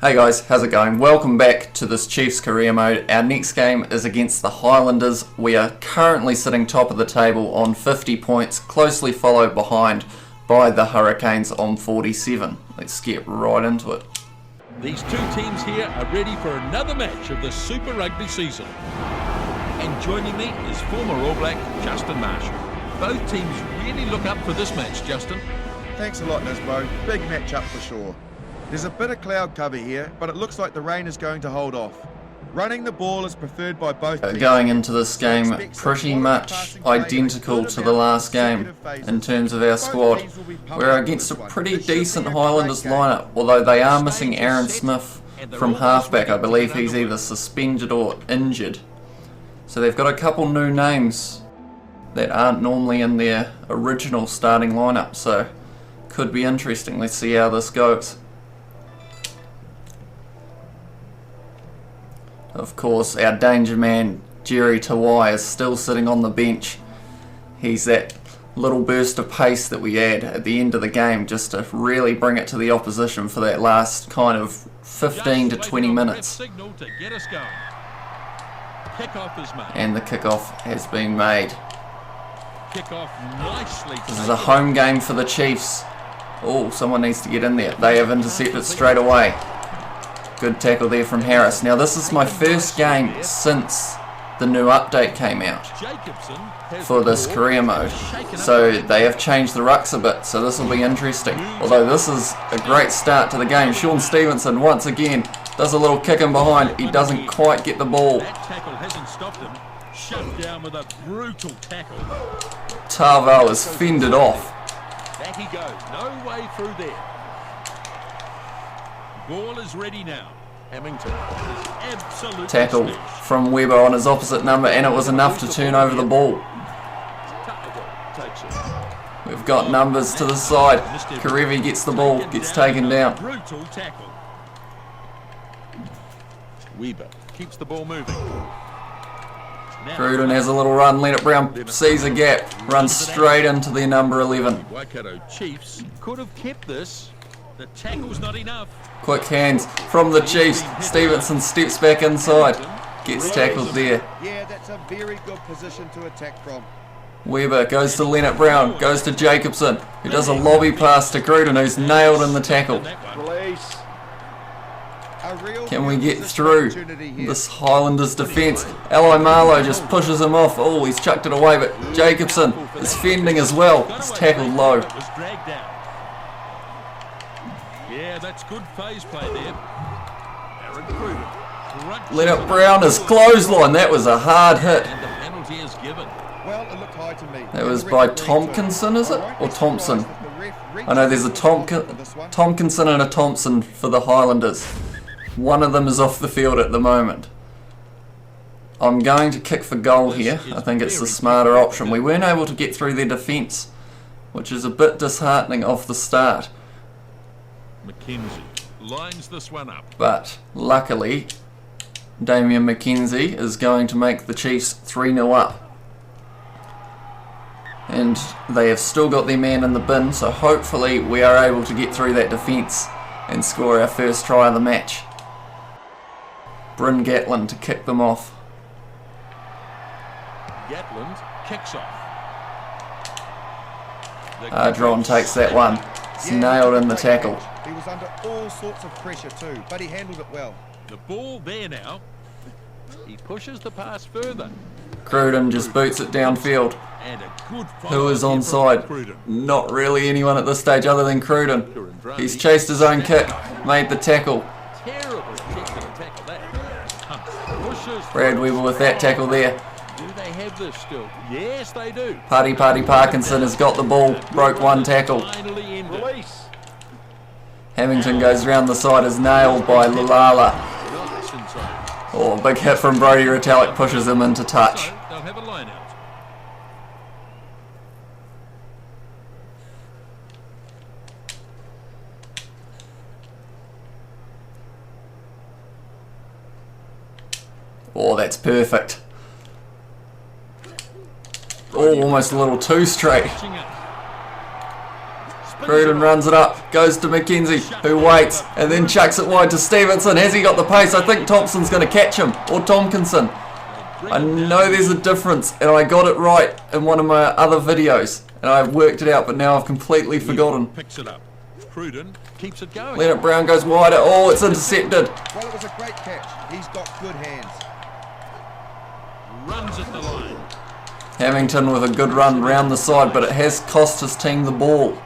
Hey guys, how's it going? Welcome back to this Chiefs career mode. Our next game is against the Highlanders. We are currently sitting top of the table on 50 points, closely followed behind by the Hurricanes on 47. Let's get right into it. These two teams here are ready for another match of the Super Rugby season. And joining me is former All Black Justin Marshall. Both teams really look up for this match, Justin. Thanks a lot, Nisbo. Big match up for sure. There's a bit of cloud cover here, but it looks like the rain is going to hold off. Running the ball is preferred by both teams. Going into this game, pretty much identical to the last game in terms of our squad. We're against a pretty decent Highlanders lineup, although they are missing Aaron Smith from halfback. I believe he's either suspended or injured. So they've got a couple new names that aren't normally in their original starting lineup, so could be interesting. Let's see how this goes. Of course, our danger man, Jerry Tawai, is still sitting on the bench. He's that little burst of pace that we add at the end of the game just to really bring it to the opposition for that last kind of 15 to 20 minutes. And the kickoff has been made. This is a home game for the Chiefs. Oh, someone needs to get in there. They have intercepted straight away. Good tackle there from Harris. Now this is my first game since the new update came out for this career mode. So they have changed the rucks a bit, so this will be interesting. Although this is a great start to the game. Sean Stevenson once again does a little kick in behind. He doesn't quite get the ball. That tackle hasn't stopped him. Shut down with a brutal tackle. Tavo is fended off. Back he goes. No way through there. Ball is ready now. Hamilton is absolutely tackle from Weber on his opposite number, and it was enough to turn over the ball. We've got numbers to the side. Karevi gets the ball, gets taken down. Brutal tackle. Weber keeps the ball moving. Cruden has a little run. Leonard Brown sees a gap, runs straight into their number 11. Waikato Chiefs could have kept this. The tackle's not enough. Quick hands from the Chiefs. Stevenson steps back inside. Gets tackled there. Yeah, that's a very good position to attack from. Weber goes to Leonard Brown. Goes to Jacobson, who does a lobby pass to Cruden, who's nailed in the tackle. Can we get through this Highlanders defence? Eli Marlowe just pushes him off. Oh, he's chucked it away, but Jacobson is fending as well. He's tackled low. Yeah, that's good phase play there. Leonard Brown is clothesline. That was a hard hit. And the penalty is given. Well, it looked high to me. That was by Tompkinson, is it? Or Thompson? I know there's a Tompkinson and a Thompson for the Highlanders. One of them is off the field at the moment. I'm going to kick for goal here. I think it's the smarter option. We weren't able to get through their defence, which is a bit disheartening off the start. McKenzie lines this one up. But luckily, Damian McKenzie is going to make the Chiefs 3-0 up. And they have still got their man in the bin, so hopefully we are able to get through that defence and score our first try of the match. Bryn Gatland to kick them off. Gatland kicks off. Ardron takes that one. It's nailed in the tackle. He was under all sorts of pressure too, but he handled it well. The ball there now. He pushes the pass further. Cruden just boots it downfield. And a good Who is onside? Not really anyone at this stage other than Cruden. He's chased his own kick, made the tackle. Terrible kick to tackle that. Brad Weber with that tackle there. Do they have this still? Yes, they do. Party Parkinson has got the ball, broke one tackle. Release. Hamilton goes round the side, is nailed by Lulala. Oh, big hit from Brody Retallick pushes him into touch. So they'll have a line out. Oh, that's perfect. Oh, almost a little too straight. Cruden runs it up. Goes to McKenzie, who waits and then chucks it wide to Stevenson. Has he got the pace? I think Thompson's going to catch him, or Tompkinson. I know there's a difference, and I got it right in one of my other videos, and I've worked it out, but now I've completely forgotten. Picks it up. Cruden keeps it going. Leonard Brown goes wider. Oh, it's intercepted. Well, it was a great catch. He's got good hands. Runs at the line. Hamilton with a good run round the side, but it has cost his team the ball.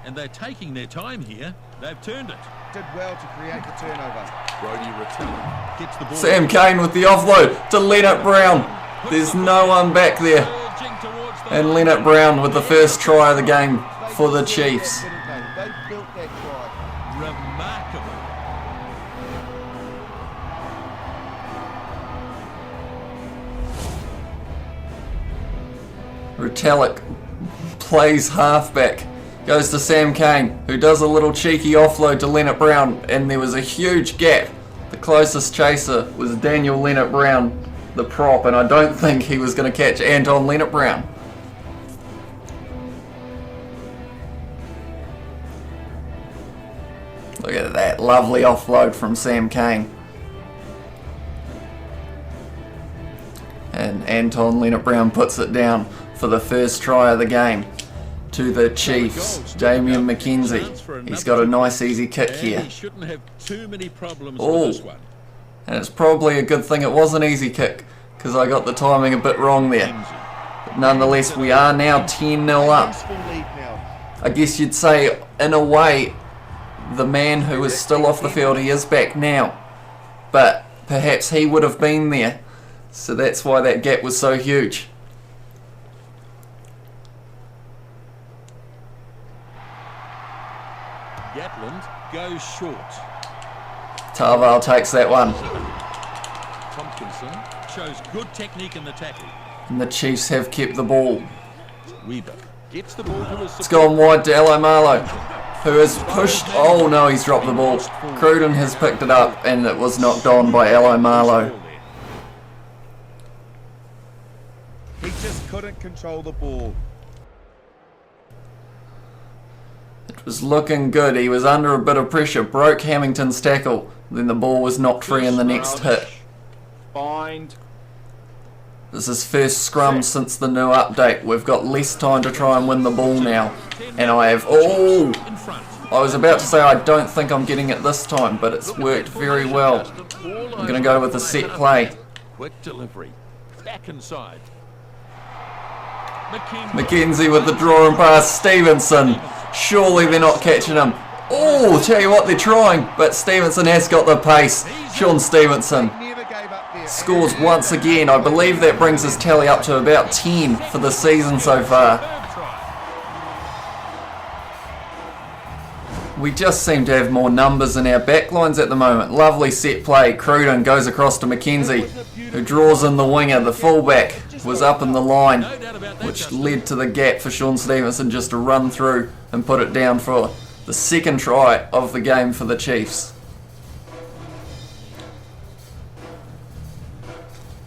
And they're taking their time here. They've turned it. Did well to create the turnover. Brody Ratella gets the ball. Sam Kane with the offload to Leonard Brown. There's no one back there. And Leonard Brown with the first try of the game for the Chiefs. They built that try. Remarkable. Retallick plays halfback. Goes to Sam Kane, who does a little cheeky offload to Leonard Brown, and there was a huge gap. The closest chaser was Daniel Leonard Brown, the prop, and I don't think he was going to catch Anton Leonard Brown. Look at that lovely offload from Sam Kane. And Anton Leonard Brown puts it down for the first try of the game to the Chiefs. Damian McKenzie. He's got a nice easy kick here. He shouldn't have too many problems Oh, with this one. and it's probably a good thing it was an easy kick, because I got the timing a bit wrong there. But nonetheless, we are now 10-0 up. Full lead now. I guess you'd say, in a way, the man who is still off the field, he is back now. But perhaps he would have been there, so that's why that gap was so huge. Gatland goes short. Tarval takes that one. Tompkinson shows good technique in the tackle. And the Chiefs have kept the ball. Weaver gets the ball to his It's gone wide to Alo Marlow, who has pushed. Oh no, he's dropped the ball. Cruden has picked it up, and it was knocked on by Alo Marlow. He just couldn't control the ball. It was looking good. He was under a bit of pressure, broke Hamilton's tackle, then the ball was knocked free in the next hit. Bind. This is first scrum since the new update. We've got less time to try and win the ball now. And I have... Oh! in front. I was about to say I don't think I'm getting it this time, but it's worked very well. I'm going to go with a set play. Quick delivery. Back inside. McKenzie with the draw and pass. Stevenson. Surely they're not catching him. Oh, tell you what, they're trying. But Stevenson has got the pace. Sean Stevenson Never gave up there. scores once again. I believe that brings his tally up to about 10 for the season so far. We just seem to have more numbers in our backlines at the moment. Lovely set play. Cruden goes across to McKenzie, who draws in the winger. The fullback was up in the line, which led to the gap for Sean Stevenson just to run through and put it down for the second try of the game for the Chiefs.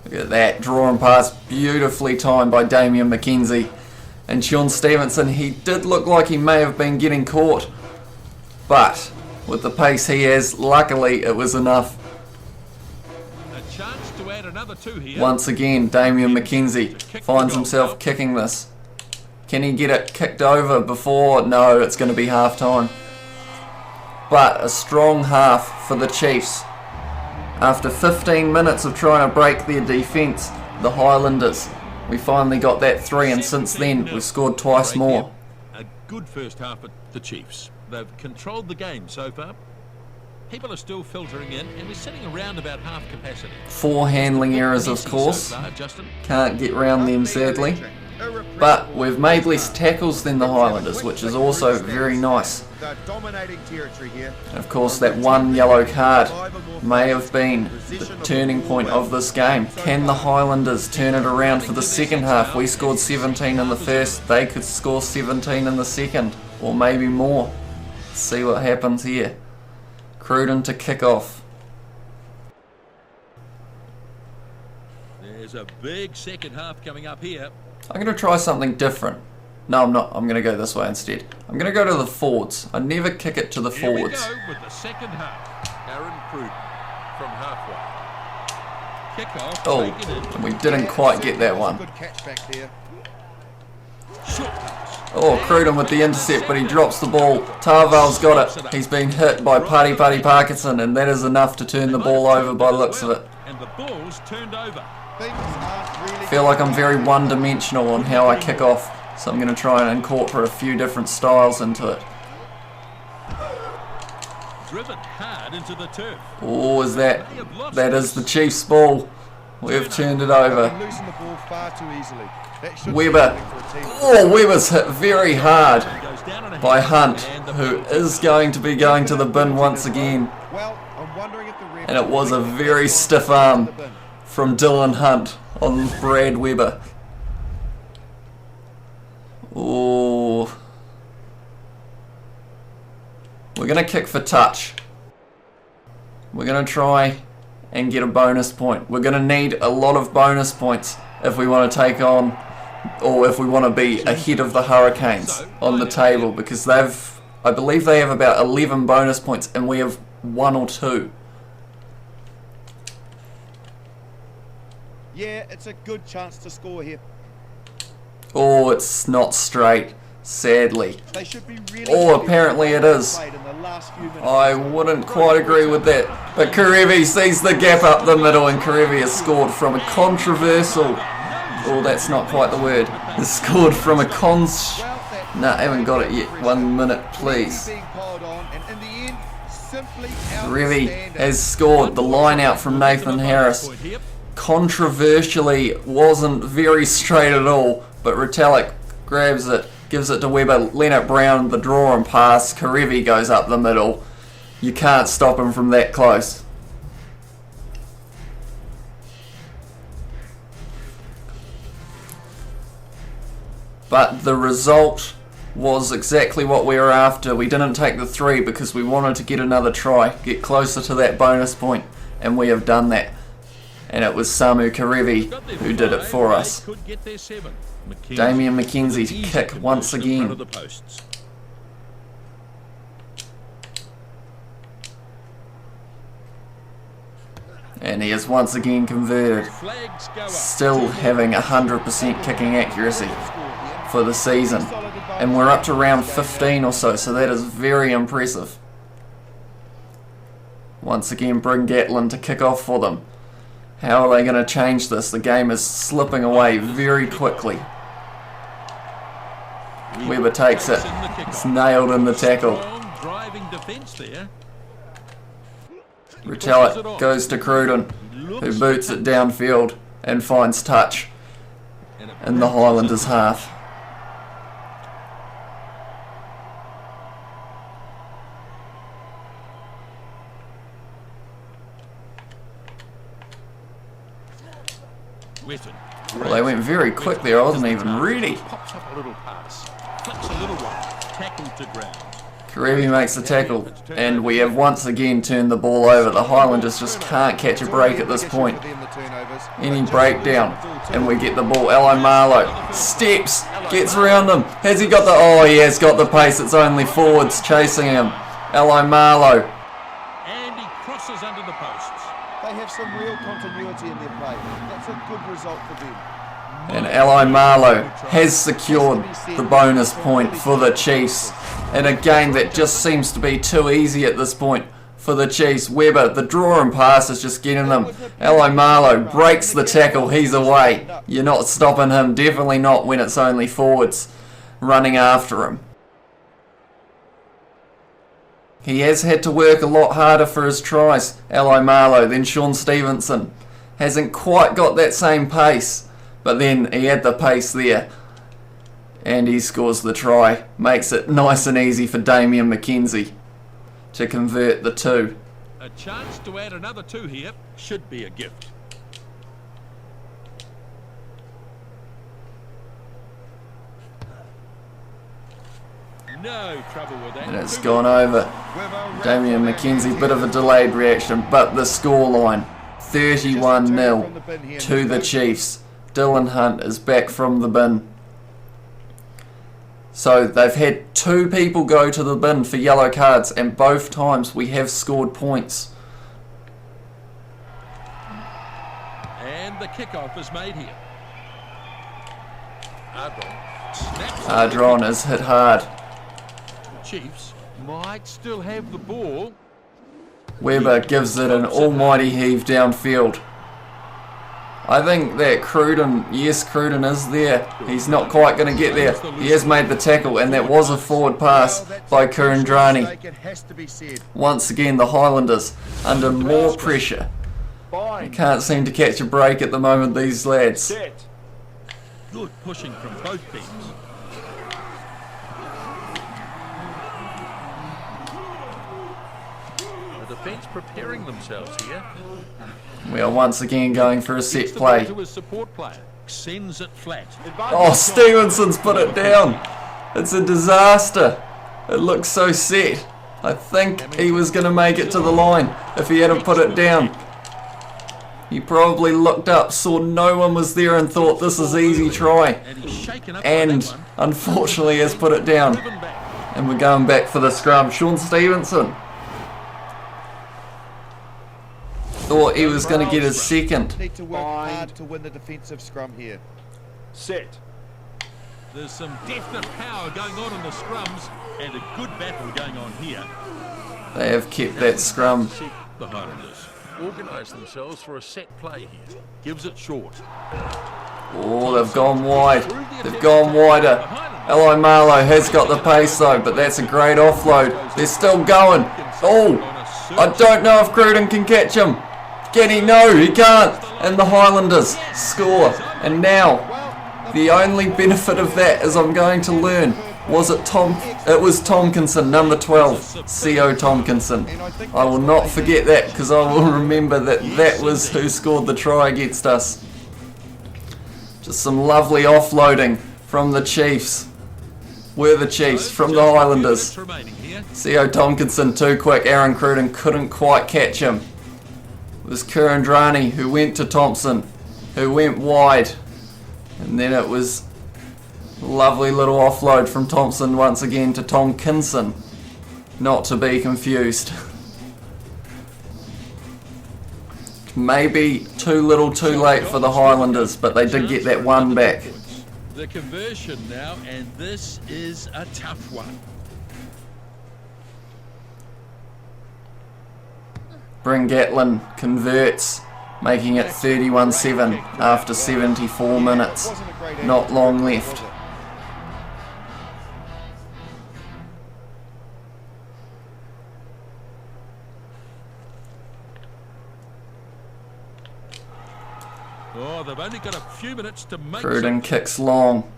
Look at that draw and pass, beautifully timed by Damian McKenzie. And Sean Stevenson, he did look like he may have been getting caught, but with the pace he has, luckily it was enough. A chance to add another two here. Once again, Damian McKenzie finds himself kicking this. Can he get it kicked over before? No, it's going to be half time. But a strong half for the Chiefs. After 15 minutes of trying to break their defence, the Highlanders, we finally got that 3, and since then we've scored twice more. A good first half at the Chiefs. They've controlled the game so far. People are still filtering in, and we're sitting around about half capacity. 4 handling errors, of course. So far, Justin. Can't get round them, sadly. But we've made less tackles than the Highlanders, which is also very nice. They're dominating territory here. And of course, that one yellow card may have been the turning point of this game. Can the Highlanders turn it around for the second half? We scored 17 in the first. They could score 17 in the second, or maybe more. Let's see what happens here. Cruden to kick off. There's a big second half coming up here. I'm going to try something different. No, I'm not. I'm going to go this way instead. I'm going to go to the forwards. I never kick it to the forwards. Here we go with the second half. Aaron Cruden from halfway. Kick off. Oh, take it in. and we didn't quite get that one. Good catch back there. Short pass. Oh, Cruden with the intercept, but he drops the ball. Tarval's got it. He's been hit by Paddy Parkinson, and that is enough to turn the ball over by the looks of it. And the ball's turned over. I feel like I'm very one-dimensional on how I kick off, so I'm going to try and incorporate a few different styles into it. Driven hard into the turf. Oh, is that is the Chiefs' ball. We've turned it over. Losing the ball far too easily. That should Weber. be for a team. Oh, Weber's hit very hard Goes down on a by head, Hunt, and the who ball is going to be going to the bin once again. Well, I'm wondering if the ref And it was a very stiff arm from Dylan Hunt on Brad Weber. Oh. We're going to kick for touch. We're going to try and get a bonus point. We're going to need a lot of bonus points if we want to take on, or if we want to be ahead of the Hurricanes on the table, because I believe they have about 11 bonus points and we have 1 or 2. Yeah, it's a good chance to score here. Oh, it's not straight, sadly. They should be really Oh, apparently it is. played in the last few minutes. I wouldn't quite agree with that. But Karevi sees the gap up the middle, and Karevi has scored from a controversial... Oh, that's not quite the word. Has scored from a No, I haven't got it yet. 1 minute, please. Being piled on, and in the end, simply Karevi outstanding. has scored. The line out from Nathan Harris controversially wasn't very straight at all, but Retallick grabs it, gives it to Weber. Leonard Brown, the draw and pass. Karevi goes up the middle. You can't stop him from that close. But the result was exactly what we were after. We didn't take the 3 because we wanted to get another try, get closer to that bonus point, and we have done that. And it was Samu Karevi who did it for us. Damien McKenzie to kick once again. And he is once again converted. Still having 100% kicking accuracy for the season. And we're up to round 15 or so that is very impressive. Once again, bring Gatlin to kick off for them. How are they going to change this? The game is slipping away very quickly. Weber takes it. It's nailed in the tackle. Retallick goes to Cruden, who boots it downfield and finds touch in the Highlanders' half. Well, they went very quick there. I wasn't even ready. Pops up a little pass. Flicks a little one. Tackle to ground. Karevi makes the tackle, and we have once again turned the ball over. The Highlanders just can't catch a break at this point. Any breakdown, and we get the ball. Eli Marlowe steps, gets around him. Has he got the... Oh, he has got the pace. It's only forwards chasing him. Eli Marlowe. And he crosses under the posts. They have some real continuity in their play. That's a good result for them. And Eli Marlowe has secured the bonus point for the Chiefs in a game that just seems to be too easy at this point for the Chiefs. Weber, the draw and pass is just getting them. Eli Marlowe breaks the tackle, he's away. You're not stopping him, definitely not when it's only forwards running after him. He has had to work a lot harder for his tries, Eli Marlowe, than Sean Stevenson. Hasn't quite got that same pace, but then he had the pace there. And he scores the try. Makes it nice and easy for Damien McKenzie to convert the 2. A chance to add another 2 here should be a gift. No trouble with that. And it's gone over. Damien McKenzie, bit of a delayed reaction, but the scoreline 31-0 to the Chiefs. Dylan Hunt is back from the bin. So they've had 2 people go to the bin for yellow cards, and both times we have scored points. And the kickoff is made here. Ardron is hit hard. The Chiefs might still have the ball. Weber gives it an almighty heave downfield. I think that Cruden, yes, Cruden is there. He's not quite going to get there. He has made the tackle, and that was a forward pass by Kurandrani. Once again, the Highlanders under more pressure. They can't seem to catch a break at the moment, these lads. Good pushing from both teams. The defence preparing themselves here. We are once again going for a set play. To his support player. Sends it flat. Oh, Stevenson's put it down. It's a disaster. It looks so set. I think he was going to make it to the line if he hadn't put it down. He probably looked up, saw no one was there and thought this is easy try. And unfortunately has put it down. And we're going back for the scrum. Sean Stevenson thought he was going to get his second. Need to work hard to win the defensive scrum here. Set. There's some definite power going on in the scrums and a good battle going on here. They have kept that scrum. The Highlanders organise themselves for a set play here. Gives it short. Oh, they've gone wide. They've gone wider. Eli Marlowe has got the pace though, but that's a great offload. They're still going. Oh, I don't know if Cruden can catch him. Can he? No, he can't. And the Highlanders score. And now, the only benefit of that is I'm going to learn. It was Tompkinson, number 12, C.O. Tompkinson. I will not forget that because I will remember that was who scored the try against us. Just some lovely offloading from the Chiefs. We're the Chiefs from the Highlanders. C.O. Tompkinson too quick. Aaron Cruden couldn't quite catch him. It was Kurandrani who went to Thompson, who went wide. And then it was a lovely little offload from Thompson once again to Tompkinson. Not to be confused. Maybe too little too late for the Highlanders, but they did get that one back. The conversion now, and this is a tough one. Bryn Gatlin converts, making it 31-7 after 74 minutes. Not long left. Oh, they've only got a few minutes to make Cruden kicks long.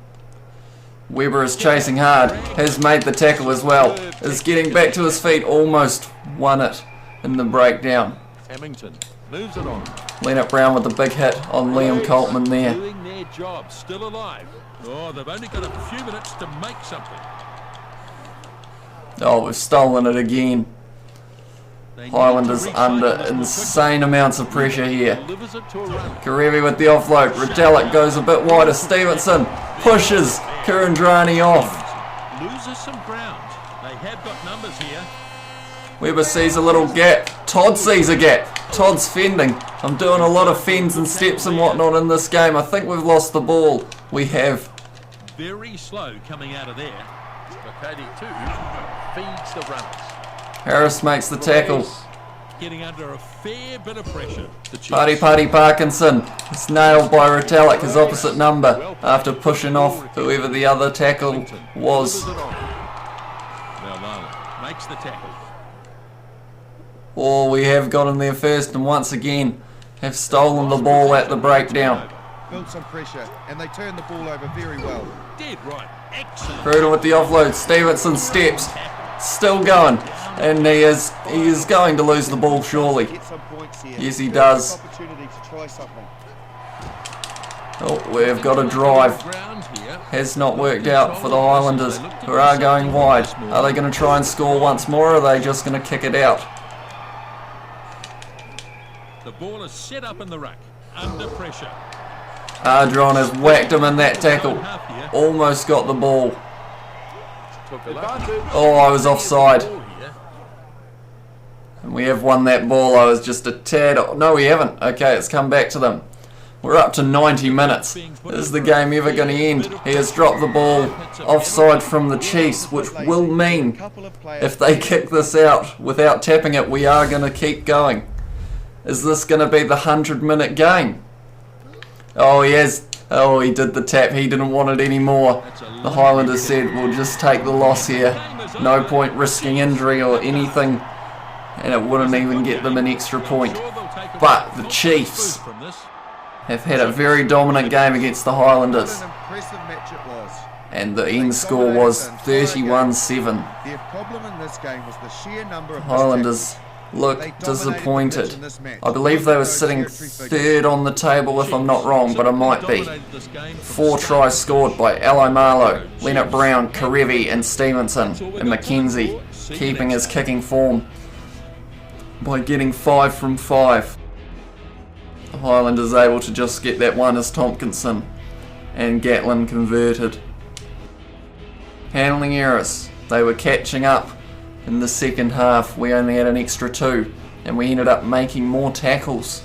Weber is chasing hard, has made the tackle as well, is getting back to his feet, almost won it in the breakdown. Hamilton moves it on. Leonard Brown with a big hit on Liam Coltman there. Doing their job, still alive. Oh, they've only got a few minutes to make something. Oh, we've stolen it again. Highlanders under insane amounts of pressure here. Karevi with the offload. Radelic goes a bit wider. Stevenson pushes Kurandrani off. Loses some ground. They have got numbers here. Weber sees a little gap. Todd sees a gap. Todd's fending. I'm doing a lot of fends and steps and whatnot in this game. I think we've lost the ball. We have. Very slow coming out of there. Bakadi too feeds the runners. Harris makes the tackle. Getting under a fair bit of pressure. Party Parkinson is nailed by Radelic, his opposite number, after pushing off whoever the other tackle was. Makes the tackle. Oh, we have got him there first and once again have stolen the ball at the breakdown. Built some pressure and they turned the ball over very well. Dead right. Excellent. Cruden with the offload. Stevenson steps. Still going. And he is going to lose the ball surely. Yes, he does. Oh, we've got a drive. Has not worked out for the Highlanders, who are going wide. Are they going to try and score once more, or are they just going to kick it out? The ball is set up in the ruck, under pressure. Ardron has whacked him in that tackle. Almost got the ball. Oh, I was offside. And we have won that ball. I was just a tad... No, we haven't. Okay, it's come back to them. We're up to 90 minutes. Is the game ever going to end? He has dropped the ball offside from the Chiefs, which will mean if they kick this out without tapping it, we are going to keep going. Is this going to be the 100-minute game? Oh, he has... Oh, he did the tap. He didn't want it anymore. The Highlanders said, we'll just take the loss here. No point risking injury or anything. And it wouldn't even get them an extra point. But the Chiefs have had a very dominant game against the Highlanders. And the end score was 31-7. Highlanders look disappointed. I believe they were sitting third on the table if I'm not wrong, but I might be. 4 tries scored by Aloy Marlow, Leonard Brown, Karevi and Stevenson, and McKenzie keeping his kicking form by getting 5 from 5. The Highlanders able to just get that one as Tompkinson and Gatlin converted. Handling errors. They were catching up in the second half. We only had an extra 2 and we ended up making more tackles.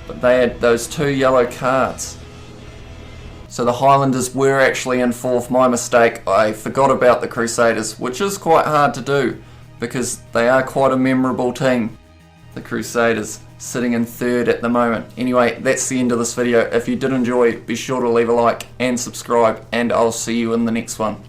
But they had those 2 yellow cards. So the Highlanders were actually in 4th. My mistake. I forgot about the Crusaders, which is quite hard to do because they are quite a memorable team. The Crusaders sitting in 3rd at the moment. Anyway, that's the end of this video. If you did enjoy, be sure to leave a like and subscribe, and I'll see you in the next one.